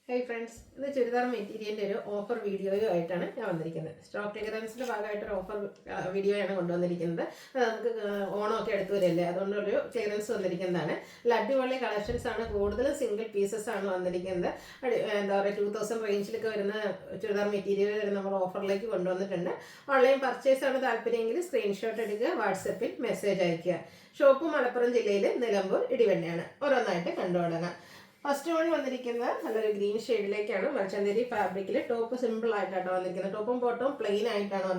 Hey friends, this is a material offer video. Stock clearance offer video on clearance collections single pieces 2000 range material offer online purchase screenshot WhatsApp message shop Nilambur First one is green shade like fabric top simple top and bottom plain highlight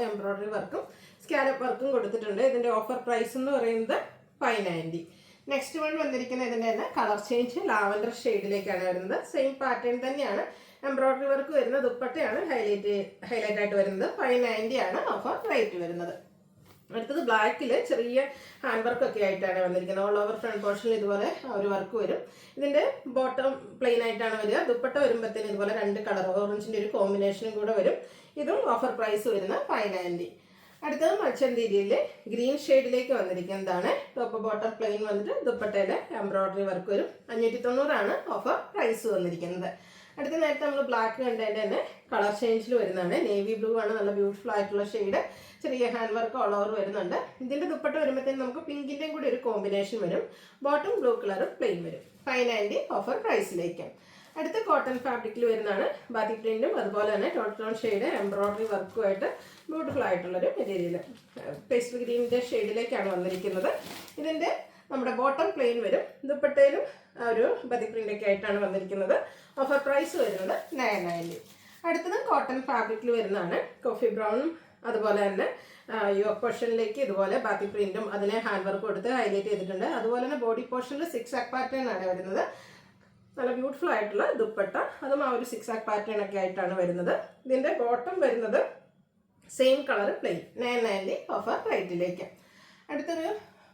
embroidery work scallop work offer price $590. Next one is color change lavender shade same pattern embroidery work highlight $590 offer rate. അടുത്തത് ബ്ലാക്കിൽ ചെറിയ hand work ഒക്കെ ആയിട്ടാണ് വന്നിരിക്കുന്നത്. All over front പോർഷനിൽ ഇതുപോലെ ഒരു work വരും. ഇതിന്റെ ബോട്ടം പ്ലെയിൻ ആയിട്ടാണ് വരിക. ദുപ്പട്ട വരുമ്പോഴത്തേന് ഇതുപോലെ രണ്ട് കളർ ഓറഞ്ചിന്റെ ഒരു കോമ്പിനേഷനും കൂടെ വരും. ഇതും ഓഫർ പ്രൈസ് വരുന്ന $590. അടുത്തത് മച്ചന്തീരിയിൽ ഗ്രീൻ ഷെയ്ഡിലേക്ക് വന്നിരിക്കുന്നതാണ്. ടോപ്പ് ബോട്ടം പ്ലെയിൻ വന്നിട്ട് ദുപ്പട്ടയുടെ എംബ്രോയിഡറി വർക്ക് വരും. 590 ഓഫർ പ്രൈസ് വന്നിരിക്കുന്നത്. അടുത്ത നേരത്തെ നമ്മൾ ബ്ലാക്ക് കണ്ടതിൻ്റെ തന്നെ കളർ ചേഞ്ചിൽ വരുന്നതാണ്. നേവി ബ്ലൂ ആണ്, നല്ല ബ്യൂട്ടിഫുൾ ആയിട്ടുള്ള ഷെയ്ഡ്. ചെറിയ ഹാൻഡ് വർക്ക് ഓൾ ഓവർ വരുന്നുണ്ട്. ഇതിൻ്റെ ദുപ്പട്ട വരുമ്പോഴത്തേക്കും നമുക്ക് പിങ്കിൻ്റെയും കൂടി ഒരു കോമ്പിനേഷൻ വരും. ബോട്ടം ബ്ലൂ കളർ പ്ലെയിൻ വരും. $590 ഓഫർ പ്രൈസിലേക്ക്. അടുത്ത കോട്ടൺ ഫാബ്രിക്കിൽ വരുന്നതാണ്. ബാത്തിക് പ്രിന്റും അതുപോലെ തന്നെ ടോൺ ഷെയ്ഡ് എംബ്രോയിഡറി വർക്കുമായിട്ട് ബ്യൂട്ടിഫുൾ ആയിട്ടുള്ളൊരു മെറ്റീരിയൽ. പേസ്റ്റൽ ഗ്രീനിൻ്റെ ഷെയ്ഡിലേക്കാണ് വന്നിരിക്കുന്നത്. ഇതിൻ്റെ നമ്മുടെ ബോട്ടം പ്ലെയിൻ വരും. ദുപ്പട്ടയിലും ഒരു ബാത്തിക് പ്രിൻ്റൊക്കെ ആയിട്ടാണ് വന്നിരിക്കുന്നത്. ഓഫർ പ്രൈസ് വരുന്നത് $990. അടുത്തത് കോട്ടൺ ഫാബ്രിക്കിൽ വരുന്നതാണ്. കോഫി ബ്രൗണും അതുപോലെ തന്നെ യോക്ക് പോർഷനിലേക്ക് ഇതുപോലെ ബാത്തിക് പ്രിന്റും അതിനെ ഹാൻഡ് വർക്ക് കൊടുത്ത് ഹൈലൈറ്റ് ചെയ്തിട്ടുണ്ട്. അതുപോലെ തന്നെ ബോഡി പോർഷനിൽ 6 ആക്ക് പാറ്റേൺ ആണ് വരുന്നത്. നല്ല ബ്യൂട്ടിഫുൾ ആയിട്ടുള്ള ദുപ്പട്ട, അതും ആ ഒരു 6 ആക്ക് പാറ്റേൺ ഒക്കെ ആയിട്ടാണ് വരുന്നത്. ഇതിൻ്റെ ബോട്ടം വരുന്നത് സെയിം കളർ പ്ലെയിൻ. $990 ഓഫർ റേറ്റിലേക്ക്. അടുത്തൊരു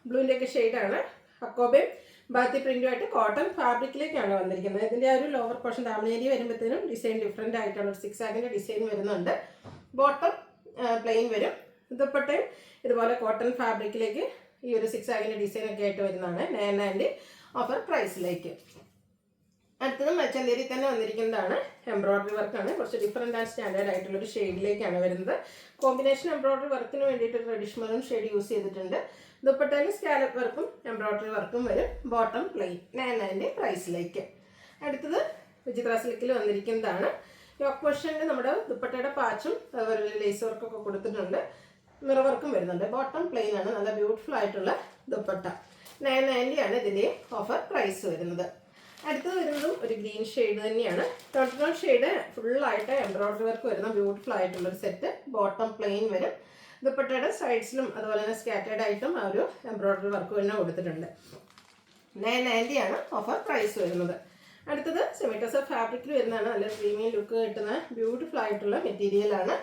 ബ്ലൂവിൻ്റെ ഒക്കെ ഷെയ്ഡാണ്. അക്കോബയും ബാത്തി പ്രിന്റുമായിട്ട് കോട്ടൺ ഫാബ്രിക്കിലേക്കാണ് വന്നിരിക്കുന്നത്. ഇതിൻ്റെ ആ ഒരു ലോവർ പോർഷൻ ഡാമിനേരി വരുമ്പോഴത്തേനും ഡിസൈൻ ഡിഫറെൻ്റ് ആയിട്ടാണ്. ഒരു 6 ആക്കിൻ്റെ ഡിസൈൻ വരുന്നുണ്ട്. ബോട്ടം പ്ലെയിൻ വരും. ദുപ്പട്ടയും ഇതുപോലെ കോട്ടൺ ഫാബ്രിക്കിലേക്ക് ഈ ഒരു 6 ആക്കിൻ്റെ ഡിസൈൻ ഒക്കെ ആയിട്ട് വരുന്നതാണ്. $990 ഓഫർ പ്രൈസിലേക്ക്. അടുത്തത് മച്ചന്തേരി തന്നെ വന്നിരിക്കുന്നതാണ്. എംബ്രോയിഡറി വർക്കാണ്. കുറച്ച് ഡിഫറെൻ്റ് ആൻഡ് സ്റ്റാൻഡേർഡ് ആയിട്ടുള്ളൊരു ഷെയ്ഡിലേക്കാണ് വരുന്നത്. കോമ്പിനേഷൻ എംബ്രോയിഡറി വർക്കിന് വേണ്ടിയിട്ട് ട്രഡീഷണലും ഷെയ്ഡ് യൂസ് ചെയ്തിട്ടുണ്ട്. ദുപ്പട്ടയിൽ സ്കാലപ്പ് വർക്കും എംബ്രോയിഡറി വർക്കും വരും. Bottom plain. $990 പ്രൈസിലേക്ക്. അടുത്തത് വിചിത്ര സിൽക്കിൽ വന്നിരിക്കുന്നതാണ്. യോക്ക് പോർഷനിൽ നമ്മുടെ ദുപ്പട്ടയുടെ പാച്ചും അതുപോലെ ലേസ് വർക്കൊക്കെ കൊടുത്തിട്ടുണ്ട്. മിറർ വർക്കും വരുന്നുണ്ട്. ബോട്ടം പ്ലെയിൻ ആണ്. നല്ല ബ്യൂട്ടിഫുൾ ആയിട്ടുള്ള ദുപ്പട്ട. $990 ഇതിൻ്റെ ഓഫർ പ്രൈസ് വരുന്നത്. അടുത്തത് വരുന്നതും ഒരു ഗ്രീൻ ഷെയ്ഡ് തന്നെയാണ്. ടോൺ ഷെയ്ഡ് ഫുള്ളായിട്ട് എംബ്രോയിഡറി വർക്ക് വരുന്ന ബ്യൂട്ടിഫുൾ ആയിട്ടുള്ളൊരു സെറ്റ്. ബോട്ടം പ്ലെയിൻ വരും. ദുപ്പട്ടയുടെ സൈഡ്സിലും അതുപോലെ തന്നെ സ്കാറ്റേഡ് ആയിട്ടും ആ ഒരു എംബ്രോയിഡറി വർക്ക് തന്നെ കൊടുത്തിട്ടുണ്ട്. $990 ഓഫർ പ്രൈസ് വരുന്നത്. അടുത്തത് സെമിറ്റസ ഫാബ്രിക്കിൽ വരുന്നതാണ്. നല്ല പ്രീമിയം ലുക്ക് കിട്ടുന്ന ബ്യൂട്ടിഫുൾ ആയിട്ടുള്ള മെറ്റീരിയലാണ്.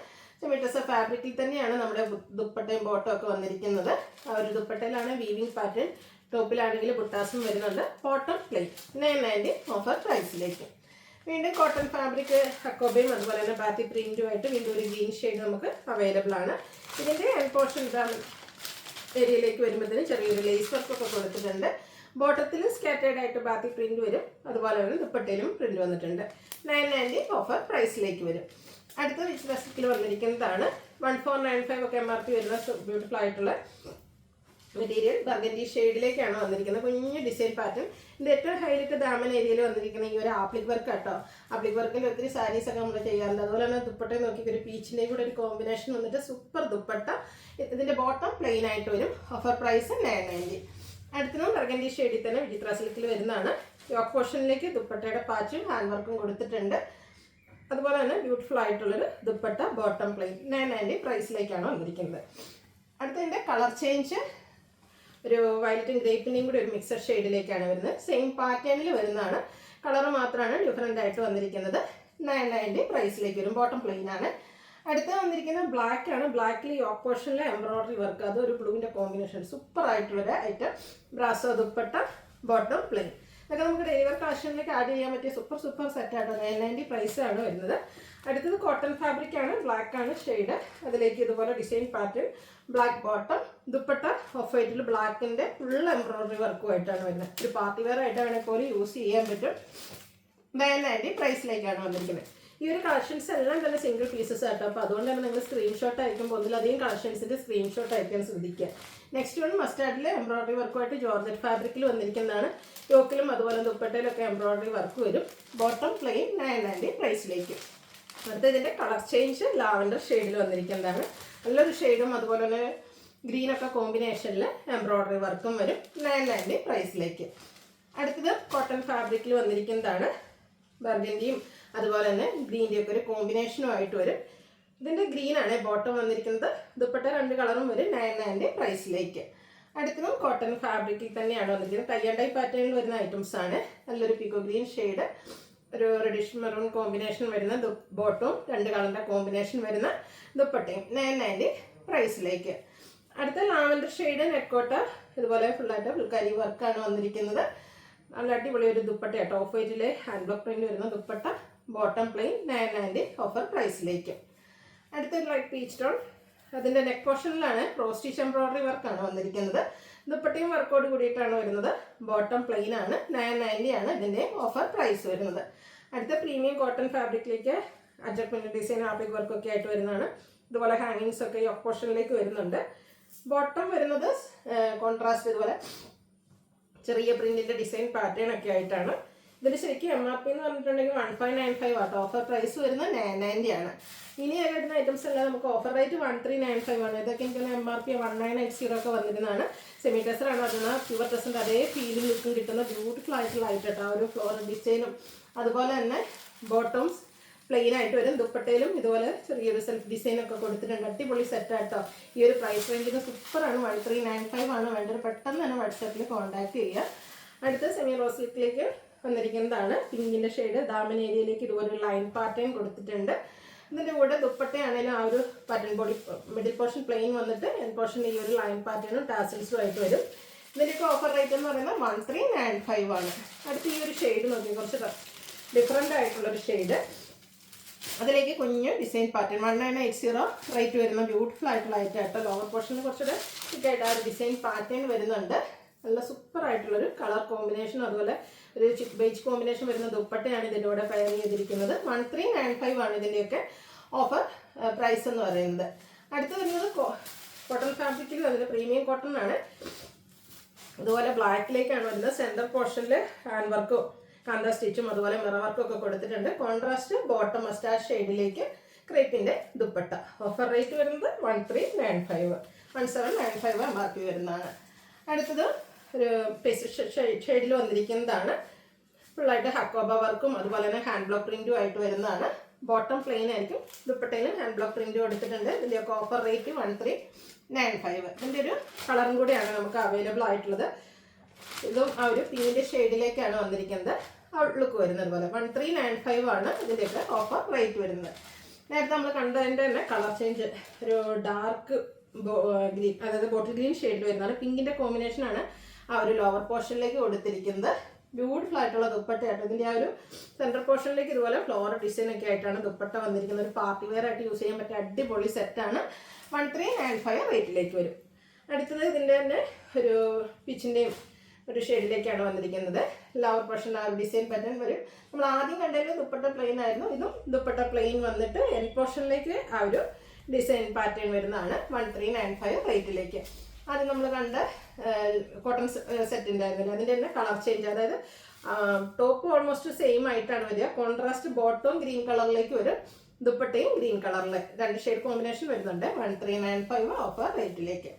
സെമിറ്റസ ഫാബ്രിക്കിൽ തന്നെയാണ് നമ്മുടെ ദുപ്പട്ടയും ബോട്ടം ഒക്കെ വന്നിരിക്കുന്നത്. ആ ഒരു ദുപ്പട്ടയിലാണ് വീവിങ് പാറ്റേൺ. ടോപ്പിലാണെങ്കിൽ ബുട്ടാസും വരുന്നുണ്ട്. Bottom plain. $990 ഓഫർ പ്രൈസിലേക്ക്. വീണ്ടും കോട്ടൺ ഫാബ്രിക് ഹക്കോബയും അതുപോലെ തന്നെ ബാത്തി പ്രിന്റുമായിട്ട് വീണ്ടും ഒരു ഗ്രീൻ ഷെയ്ഡ് നമുക്ക് അവൈലബിൾ ആണ്. ഇതിൻ്റെ എൻഡ് പോർഷൻ ഏരിയയിലേക്ക് വരുമ്പോഴത്തേനും ചെറിയൊരു ലേസ് വർക്കൊക്കെ കൊടുത്തിട്ടുണ്ട്. ബോട്ടത്തിൽ സ്കാറ്റേഡ് ആയിട്ട് ബാത്തി പ്രിന്റ് വരും. അതുപോലെ തന്നെ ദുപ്പട്ടയിലും പ്രിന്റ് വന്നിട്ടുണ്ട്. $990 ഓഫർ പ്രൈസിലേക്ക് വരും. അടുത്ത വിച്ച് റെസിപ്പിൽ വന്നിരിക്കുന്നതാണ്. 1495 ഒക്കെ MRP വരുന്ന ബ്യൂട്ടിഫുൾ ആയിട്ടുള്ള മെറ്റീരിയൽ. ബർഗൻഡി ഷെയ്ഡിലേക്കാണ് വന്നിരിക്കുന്നത്. കുഞ്ഞു ഡിസൈൻ പാറ്റേൺ. ഇതിൻ്റെ ഏറ്റവും ഹൈലൈറ്റ് ദാമൻ ഏരിയയിൽ വന്നിരിക്കുന്ന ഈ ഒരു ആപ്ലിക് വർക്ക് കേട്ടോ. ആപ്ലിക് വർക്കിൽ ഒത്തിരി സാരീസൊക്കെ നമ്മൾ ചെയ്യാറുണ്ട്. അതുപോലെ തന്നെ ദുപ്പട്ടയിൽ നോക്കി ഒരു പീച്ചിൻ്റെയും കൂടെ ഒരു കോമ്പിനേഷൻ വന്നിട്ട് സൂപ്പർ ദുപ്പട്ട. ഇതിൻ്റെ ബോട്ടം പ്ലെയിൻ ആയിട്ട് വരും. Offer price $990. അടുത്തതും ബർഗൻഡി ഷെയ്ഡിൽ തന്നെ വിചിത്ര സിൽക്കിൽ വരുന്നതാണ്. യോക്ക് പോർഷനിലേക്ക് ദുപ്പട്ടയുടെ പാച്ചും ഹാൻഡ് വർക്കും കൊടുത്തിട്ടുണ്ട്. അതുപോലെ തന്നെ ബ്യൂട്ടിഫുൾ ആയിട്ടുള്ളൊരു ദുപ്പട്ട. Bottom plain. $990 പ്രൈസിലേക്കാണ് വന്നിരിക്കുന്നത്. അടുത്തതിൻ്റെ കളർ ചേഞ്ച് ഒരു വയലറ്റും ഗ്രേപ്പിൻ്റെയും കൂടി ഒരു മിക്സഡ് ഷെയ്ഡിലേക്കാണ് വരുന്നത്. സെയിം പാറ്റേണിൽ വരുന്നതാണ്. കളർ മാത്രമാണ് ഡിഫറെൻ്റ് ആയിട്ട് വന്നിരിക്കുന്നത്. $990 പ്രൈസിലേക്ക് വരും. ബോട്ടം പ്ലെയിൻ ആണ്. അടുത്ത വന്നിരിക്കുന്നത് ബ്ലാക്ക് ആണ്. ബ്ലാക്കിൽ യോക്ക് പോർഷനിലെ എംബ്രോയിഡറി വർക്ക്, അതൊരു ബ്ലൂവിൻ്റെ കോമ്പിനേഷൻ. സൂപ്പർ ആയിട്ടുള്ളൊരു item. Brasso dupatta. Bottom plain. ഇതൊക്കെ നമുക്ക് ഡെയിലി വെയർ കളക്ഷനിലേക്ക് ആഡ് ചെയ്യാൻ പറ്റിയ സൂപ്പർ സെറ്റാട്ടോ. 990 പ്രൈസാണ് വരുന്നത്. അടുത്തത് കോട്ടൺ ഫാബ്രിക് ആണ്, ബ്ലാക്ക് ആണ് ഷെയ്ഡ്. അതിലേക്ക് ഇതുപോലെ design pattern, black bottom, dupatta off വൈറ്റിൽ ബ്ലാക്കിൻ്റെ ഫുൾ എംബ്രോയിഡറി വർക്കുമായിട്ടാണ് വരുന്നത്. ഒരു പാർട്ടി വെയർ ആയിട്ട് വേണമെങ്കിൽ പോലും യൂസ് ചെയ്യാൻ പറ്റും. 990 പ്രൈസിലേക്കാണ് വന്നിരിക്കുന്നത്. ഈ ഒരു കളക്ഷൻസ് എല്ലാം തന്നെ സിംഗിൾ പീസസ് ആട്ടോ. അപ്പോൾ അതുകൊണ്ട് തന്നെ നിങ്ങൾ സ്ക്രീൻഷോട്ട് അയക്കുമ്പോൾ ഒന്നിലധികം കളക്ഷൻസിൻ്റെ സ്ക്രീൻഷോട്ട് അയക്കാൻ ശ്രദ്ധിക്കുക. നെക്സ്റ്റ് വൺ മസ്റ്റാർഡിൽ എംബ്രോയിഡറി വർക്കുമായിട്ട് ജോർജറ്റ് ഫാബ്രിക്കിൽ വന്നിരിക്കുന്നതാണ്. യോക്കിലും അതുപോലെ ദുപ്പട്ടയിലൊക്കെ എംബ്രോയിഡറി വർക്ക് വരും. ബോട്ടം പ്ലെയിൻ 990 പ്രൈസിലേക്ക്. അടുത്ത ഇതിൻ്റെ കളർ ചേഞ്ച് ലാവൻഡർ ഷെയ്ഡിൽ വന്നിരിക്കുന്നതാണ്. നല്ലൊരു ഷെയ്ഡും അതുപോലെ തന്നെ ഗ്രീനൊക്കെ കോമ്പിനേഷനിൽ എംബ്രോയിഡറി വർക്കും വരും. 990 പ്രൈസിലേക്ക്. അടുത്തത് കോട്ടൺ ഫാബ്രിക്കിൽ വന്നിരിക്കുന്നതാണ്. ബർഗൻഡിയും അതുപോലെ തന്നെ ഗ്രീൻ്റെയും ഒക്കെ ഒരു കോമ്പിനേഷനുമായിട്ട് വരും. ഇതിൻ്റെ ഗ്രീനാണ് ബോട്ടം വന്നിരിക്കുന്നത്. ദുപ്പട്ട 2 കളറും വരും. 990 പ്രൈസിലേക്ക്. അടുത്തതും കോട്ടൺ ഫാബ്രിക്കിൽ തന്നെയാണ് വന്നിരിക്കുന്നത്. ടൈ ആൻഡ് ഡൈ പാറ്റേണിൽ വരുന്ന ഐറ്റംസ് ആണ്. നല്ലൊരു പിക്കോ ഗ്രീൻ ഷെയ്ഡ്, ഒരു റെഡിഷ് മെറൂൺ കോമ്പിനേഷൻ വരുന്ന ബോട്ടവും 2 കളറിൻ്റെ കോമ്പിനേഷൻ വരുന്ന ദുപ്പട്ടയും 990 പ്രൈസിലേക്ക്. അടുത്ത ലാവൻഡർ ഷെയ്ഡ് നെക്കോട്ട ഇതുപോലെ ഫുള്ളായിട്ട് ഫുൾക്കാരി വർക്കാണ് വന്നിരിക്കുന്നത്. നല്ല അടിപൊളി ഒരു ദുപ്പട്ട കേട്ടോ. ഓഫ് വൈറ്റിലെ ഹാൻഡ് ബ്ലോക്ക് പ്രിന്റ് വരുന്ന ദുപ്പട്ട, ബോട്ടം പ്ലെയിൻ 990 ഓഫർ പ്രൈസിലേക്ക്. അടുത്ത ലൈറ്റ് പീച്ച് ടോൺ, അതിൻ്റെ നെക്ക് പോർഷനിലാണ് ക്രോസ് സ്റ്റിച്ച് എംബ്രോയിഡറി വർക്കാണ് വന്നിരിക്കുന്നത്. ദുപ്പട്ടയും വർക്കോട് കൂടിയിട്ടാണ് വരുന്നത്. ബോട്ടം പ്ലെയിൻ ആണ്. 990 ആണ് ഇതിൻ്റെ ഓഫർ പ്രൈസ് വരുന്നത്. അടുത്ത പ്രീമിയം കോട്ടൺ ഫാബ്രിക്കിലേക്ക് അഡ്ജസ്റ്റ്മെൻറ്റ് ഡിസൈൻ ആപ്ലിക് വർക്കൊക്കെ ആയിട്ട് വരുന്നതാണ്. ഇതുപോലെ ഹാങ്ങിങ്സ് ഒക്കെ യോക്ക് പോർഷനിലേക്ക് വരുന്നുണ്ട്. ബോട്ടം വരുന്നത് കോൺട്രാസ്റ്റ് ഇതുപോലെ ചെറിയ പ്രിന്റിൻ്റെ ഡിസൈൻ പാറ്റേൺ ഒക്കെ ആയിട്ടാണ്. ഇതിന് ശരിക്കും MRP എന്ന് പറഞ്ഞിട്ടുണ്ടെങ്കിൽ 1595 ആട്ടോ. ഓഫർ പ്രൈസ് വരുന്നത് 990 ആണ്. ഇനി വരുന്ന ഐറ്റംസ് എല്ലാം നമുക്ക് ഓഫർ റേറ്റ് 1395 ആണ്. ഇതൊക്കെ എനിക്ക് MRP 1980 ഒക്കെ വന്നിരുന്നതാണ്. സെമി ടെസറാണ്. അതിന് പ്യുവർ ടെസറിൻ്റെ അതേ ഫീലിംഗ് ലുക്കും കിട്ടുന്ന ബ്യൂട്ടിഫുൾ ആയിട്ടുള്ള ഐറ്റം. ആ ഒരു ഫ്ലോറൽ ഡിസൈനും അതുപോലെ തന്നെ ബോട്ടംസ് പ്ലെയിൻ ആയിട്ട് വരും. ദുപ്പട്ടയിലും ഇതുപോലെ ചെറിയൊരു സെൽഫ് ഡിസൈനൊക്കെ കൊടുത്തിട്ടുണ്ട്. അടിപൊളി സെറ്റാട്ടോ. ഈ ഒരു പ്രൈസ് റേഞ്ചിന് സൂപ്പറാണ്. 1395 ആണ് വേണ്ടത്. പെട്ടെന്ന് തന്നെ വാട്സാപ്പിൽ കോൺടാക്ട് ചെയ്യുക. അടുത്ത സെമി റോസ് സിൽക്കിലേക്ക് വന്നിരിക്കുന്നതാണ്. പിങ്കിൻ്റെ ഷെയ്ഡ്. ദാമൻ ഏരിയയിലേക്ക് ഇതുപോലെ ഒരു ലൈൻ പാറ്റേൺ കൊടുത്തിട്ടുണ്ട്. ഇതിൻ്റെ കൂടെ ദുപ്പട്ടയാണെങ്കിലും ആ ഒരു pattern body middle portion plain വന്നിട്ട് എൻ പോർഷൻ ഈ ഒരു ലൈൻ പാറ്റേണും ടാസിൽസും ആയിട്ട് വരും. ഇതിൻ്റെയൊക്കെ ഓഫർ റേറ്റ് എന്ന് പറയുന്നത് 1395 ആണ്. അടുത്ത ഈ ഒരു ഷെയ്ഡ് നോക്കി, കുറച്ച് ഡിഫറെൻ്റ് ആയിട്ടുള്ളൊരു ഷെയ്ഡ്. അതിലേക്ക് കുഞ്ഞ് ഡിസൈൻ പാറ്റേൺ 1980 റേറ്റ് വരുന്ന ബ്യൂട്ടിഫുൾ ആയിട്ടുള്ള ഐറ്റം ആയിട്ട്. ലോവർ പോർഷനിൽ കുറച്ചുകൂടെ ഇതായിട്ട് ആ ഒരു ഡിസൈൻ പാറ്റേൺ വരുന്നുണ്ട്. നല്ല സൂപ്പർ ആയിട്ടുള്ളൊരു കളർ കോമ്പിനേഷൻ, അതുപോലെ ഒരു ചിക്ക് ബേജ് കോമ്പിനേഷൻ വരുന്ന ദുപ്പട്ടയാണ് ഇതിൻ്റെ കൂടെ പെയർ ചെയ്തിരിക്കുന്നത്. 1395 ആണ് ഇതിൻ്റെയൊക്കെ ഓഫർ പ്രൈസ് എന്ന് പറയുന്നത്. അടുത്ത് വരുന്നത് കോട്ടൺ ഫാബ്രിക്കിൽ അതിൻ്റെ പ്രീമിയം കോട്ടൺ ആണ്. അതുപോലെ ബ്ലാക്കിലേക്കാണ് വരുന്നത്. സെൻറ്റർ പോർഷനിൽ ഹാൻഡ് വർക്കും കാന്ത സ്റ്റിച്ചും അതുപോലെ മിറർ വർക്കും ഒക്കെ കൊടുത്തിട്ടുണ്ട്. കോൺട്രാസ്റ്റ് ബോട്ടം മസ്റ്റാർഡ് ഷെയ്ഡിലേക്ക് ക്രേപ്പിൻ്റെ ദുപ്പട്ട. ഓഫർ റേറ്റ് വരുന്നത് 1395, 1795 MRP വരുന്നതാണ്. അടുത്തത് ഒരു പേസ്റ്റ് ഷെയ്ഡിൽ വന്നിരിക്കുന്നതാണ്. ഫുള്ളായിട്ട് ഹക്കോബ വർക്കും അതുപോലെ തന്നെ ഹാൻഡ് ബ്ലോക്ക് പ്രിൻറ്റും ആയിട്ട് വരുന്നതാണ്. ബോട്ടം പ്ലെയിൻ ആയിരിക്കും. ദുപ്പട്ടയിലും ഹാൻഡ് ബ്ലോക്ക് പ്രിൻറ്റ് കൊടുത്തിട്ടുണ്ട്. ഇതിൻ്റെയൊക്കെ ഓഫർ റേറ്റ് 1395. ഇതിൻ്റെ ഒരു കളറും കൂടിയാണ് നമുക്ക് അവൈലബിൾ ആയിട്ടുള്ളത്. ഇതും ആ ഒരു പിങ്കിൻ്റെ ഷെയ്ഡിലേക്കാണ് വന്നിരിക്കുന്നത്. ഔട്ട്ലുക്ക് വരുന്നത് പോലെ 1395 ആണ് ഇതിൻ്റെയൊക്കെ ഓഫർ റേറ്റ് വരുന്നത്. നേരത്തെ നമ്മൾ കണ്ടതിൻ്റെ തന്നെ കളർ ചേഞ്ച് ഒരു ഡാർക്ക് ഗ്രീൻ, അതായത് ബോട്ടിൽ ഗ്രീൻ ഷെയ്ഡിൽ വരുന്നതാണ്. പിങ്കിൻ്റെ കോമ്പിനേഷനാണ് ആ ഒരു ലോവർ പോർഷനിലേക്ക് കൊടുത്തിരിക്കുന്നത്. ബ്യൂട്ടിഫുൾ ആയിട്ടുള്ള ദുപ്പട്ടയായിട്ട്. ഇതിൻ്റെ ആ ഒരു സെൻറ്റർ പോർഷനിലേക്ക് ഇതുപോലെ ഫ്ലോർ ഡിസൈൻ ഒക്കെ ആയിട്ടാണ് ദുപ്പട്ട വന്നിരിക്കുന്നത്. ഒരു പാർട്ടി വെയർ ആയിട്ട് യൂസ് ചെയ്യാൻ പറ്റിയ അടിപൊളി സെറ്റാണ്. 1395 റേറ്റിലേക്ക് വരും. അടുത്തത് ഇതിൻ്റെ തന്നെ ഒരു പിച്ചിൻ്റെയും ഒരു ഷെയ്ഡിലേക്കാണ് വന്നിരിക്കുന്നത്. ലോവർ പോർഷൻ ആ ഒരു ഡിസൈൻ പാറ്റേൺ വരും. നമ്മൾ ആദ്യം കണ്ടതിൽ ദുപ്പട്ട പ്ലെയിൻ ആയിരുന്നു. ഇതും ദുപ്പട്ട പ്ലെയിൻ വന്നിട്ട് എൻ പോർഷനിലേക്ക് ആ ഒരു ഡിസൈൻ പാറ്റേൺ വരുന്നതാണ്. 1395 റേറ്റിലേക്ക്. ആദ്യം നമ്മൾ കണ്ട കോട്ടൺ സെറ്റിൻ്റെ ആയിരുന്നില്ല, അതിൻ്റെ തന്നെ കളർ ചേഞ്ച്, അതായത് ടോപ്പ് ഓൾമോസ്റ്റ് സെയിം ആയിട്ടാണ് വരിക. കോൺട്രാസ്റ്റ് ബോട്ടവും ഗ്രീൻ കളറിലേക്ക് വരും. ദുപ്പട്ടയും ഗ്രീൻ കളറിൽ 2 ഷെയ്ഡ് കോമ്പിനേഷൻ വരുന്നുണ്ട്. 1395 ഓഫർ റേറ്റിലേക്ക്.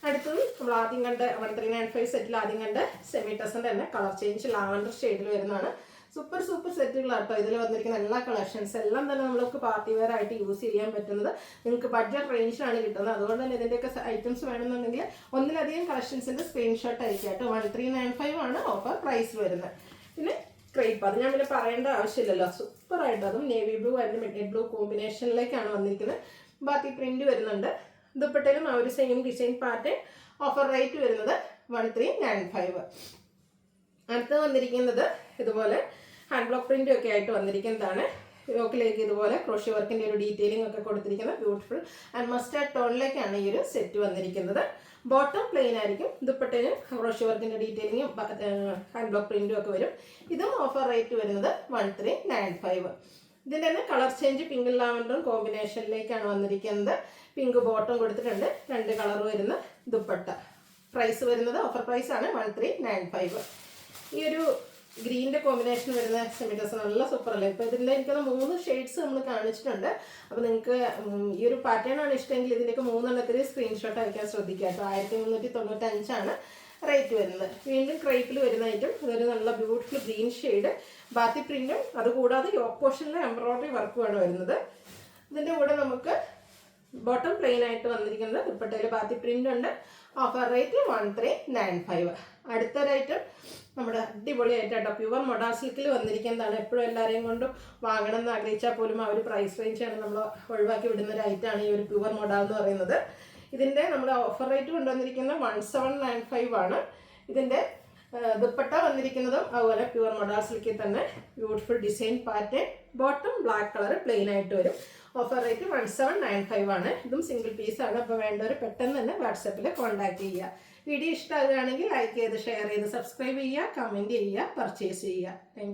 അടുത്തത് നമ്മൾ ആദ്യം കണ്ട 1395 സെറ്റിൽ ആദ്യം കണ്ട സെമി ടെസറിൻ്റെ തന്നെ കളർ ചേഞ്ച് ലാവൻഡർ ഷെയ്ഡിൽ വരുന്നതാണ്. സൂപ്പർ സെറ്റുകളാട്ടോ ഇതിൽ വന്നിരിക്കുന്ന എല്ലാ കളക്ഷൻസ് എല്ലാം തന്നെ നമുക്ക് പാർട്ടി വെയർ ആയിട്ട് യൂസ് ചെയ്യാൻ പറ്റുന്നത്. നിങ്ങൾക്ക് ബഡ്ജറ്റ് റേഞ്ചിലാണ് കിട്ടുന്നത്. അതുകൊണ്ട് തന്നെ ഇതിൻ്റെയൊക്കെ ഐറ്റംസ് വേണമെന്നുണ്ടെങ്കിൽ ഒന്നിലധികം കളക്ഷൻസിൻ്റെ സ്ക്രീൻഷോട്ട് അയക്കുക കേട്ടോ. 1395 ആണ് ഓഫർ പ്രൈസ് വരുന്നത്. പിന്നെ ക്രേപ്പ്, അത് ഞാൻ പിന്നെ പറയേണ്ട ആവശ്യമില്ലല്ലോ. സൂപ്പറായിട്ട് അതും navy blue and mid blue കോമ്പിനേഷനിലേക്കാണ് വന്നിരിക്കുന്നത്. ബാക്കി പ്രിന്റ് വരുന്നുണ്ട്. ദുപ്പട്ടയിലും ആ ഒരു same design pattern. Offer rate വരുന്നത് 1395. അടുത്ത് വന്നിരിക്കുന്നത് ഇതുപോലെ ഹാൻഡ് ബ്ലോക്ക് പ്രിന്റും ഒക്കെ ആയിട്ട് വന്നിരിക്കുന്നതാണ്. യോക്കിലേക്ക് ഇതുപോലെ ക്രോഷ്യ വർക്കിന്റെ ഒരു ഡീറ്റെയിലിംഗ് ഒക്കെ കൊടുത്തിരിക്കുന്ന ബ്യൂട്ടിഫുൾ ആൻഡ് മസ്റ്റാർഡ് ടോണിലേക്കാണ് ഈ ഒരു സെറ്റ് വന്നിരിക്കുന്നത്. ബോട്ടം പ്ലെയിൻ ആയിരിക്കും, ദുപ്പട്ടയിൽ ക്രോഷ്യ വർക്കിന്റെ ഡീറ്റെയിലിംഗും ഹാൻഡ് ബ്ലോക്ക് പ്രിന്റും ഒക്കെ വരും. ഇതും ഓഫർ റേറ്റ് വരുന്നത് 1395. ഇതിൻ്റെ തന്നെ കളർ ചേഞ്ച് പിങ്ക് ലാവൻഡറും കോമ്പിനേഷനിലേക്കാണ് വന്നിരിക്കുന്നത്. പിങ്ക് ബോട്ടം കൊടുത്തിട്ടുണ്ട്, 2 കളർ വരുന്ന ദുപ്പട്ട. പ്രൈസ് വരുന്നത് ഓഫർ പ്രൈസ് ആണ് 1395. ഈ ഒരു ഗ്രീനിൻ്റെ കോമ്പിനേഷൻ വരുന്ന സെമി ഡ്രസ് നല്ല സൂപ്പർ അല്ലേ. ഇപ്പോൾ ഇതിൻ്റെ എനിക്കൊന്ന് 3 ഷെയ്ഡ്സ് നമ്മൾ കാണിച്ചിട്ടുണ്ട്. അപ്പോൾ നിങ്ങൾക്ക് ഈ ഒരു പാറ്റേൺ ആണ് ഇഷ്ടമെങ്കിൽ ഇതിൻ്റെയൊക്കെ 3 സ്ക്രീൻഷോട്ട് അയക്കാൻ ശ്രദ്ധിക്കുക കേട്ടോ. 1395 റേറ്റ് വരുന്നത്. വീണ്ടും ക്രേപ്പിൽ വരുന്ന ഐറ്റം, ഇതൊരു നല്ല ബ്യൂട്ടിഫുൾ ഗ്രീൻ ഷെയ്ഡ്, ബാത്തി പ്രിന്റും അതുകൂടാതെ യോക്ക് പോർഷനിലെ എംബ്രോയിഡറി വർക്കുമാണ് വരുന്നത്. ഇതിൻ്റെ കൂടെ നമുക്ക് ബോട്ടം പ്ലെയിൻ ആയിട്ട് വന്നിരിക്കുന്നത്, ദുപ്പട്ടയിൽ ബാത്തി പ്രിന്റ് ഉണ്ട്. Offer rate 1395. അടുത്തൊരു ഐറ്റം നമ്മുടെ അടിപൊളിയായിട്ട് കേട്ടോ, പ്യുവർ മൊഡാ സിൽക്കിൽ വന്നിരിക്കുന്നതാണ്. എപ്പോഴും എല്ലാവരെയും കൊണ്ടും വാങ്ങണം എന്ന് ആഗ്രഹിച്ചാൽ പോലും ആ ഒരു പ്രൈസ് റേഞ്ചാണ് നമ്മൾ ഒഴിവാക്കി വിടുന്ന ഒരു ഐറ്റമാണ് ഈ ഒരു പ്യുവർ മൊഡാ എന്ന് പറയുന്നത്. ഇതിൻ്റെ നമ്മുടെ ഓഫർ റേറ്റ് കൊണ്ടുവന്നിരിക്കുന്നത് 1795 ആണ്. ഇതിൻ്റെ ദുപ്പട്ട വന്നിരിക്കുന്നതും അതുപോലെ പ്യുവർ മൊഡാ സിൽക്കിൽ തന്നെ beautiful design pattern, bottom black colour plain ആയിട്ട് വരും. ഓഫർ റേറ്റ് 1795 ആണ്. ഇതും സിംഗിൾ പീസാണ്. അപ്പോൾ വേണ്ടവർ പെട്ടെന്ന് തന്നെ വാട്സാപ്പിൽ കോൺടാക്ട് ചെയ്യുക. വീഡിയോ ഇഷ്ടമാകുകയാണെങ്കിൽ ലൈക്ക് ചെയ്ത് ഷെയർ ചെയ്ത് സബ്സ്ക്രൈബ് ചെയ്യുക, കമൻറ്റ് ചെയ്യുക, പർച്ചേസ് ചെയ്യുക. Thank you.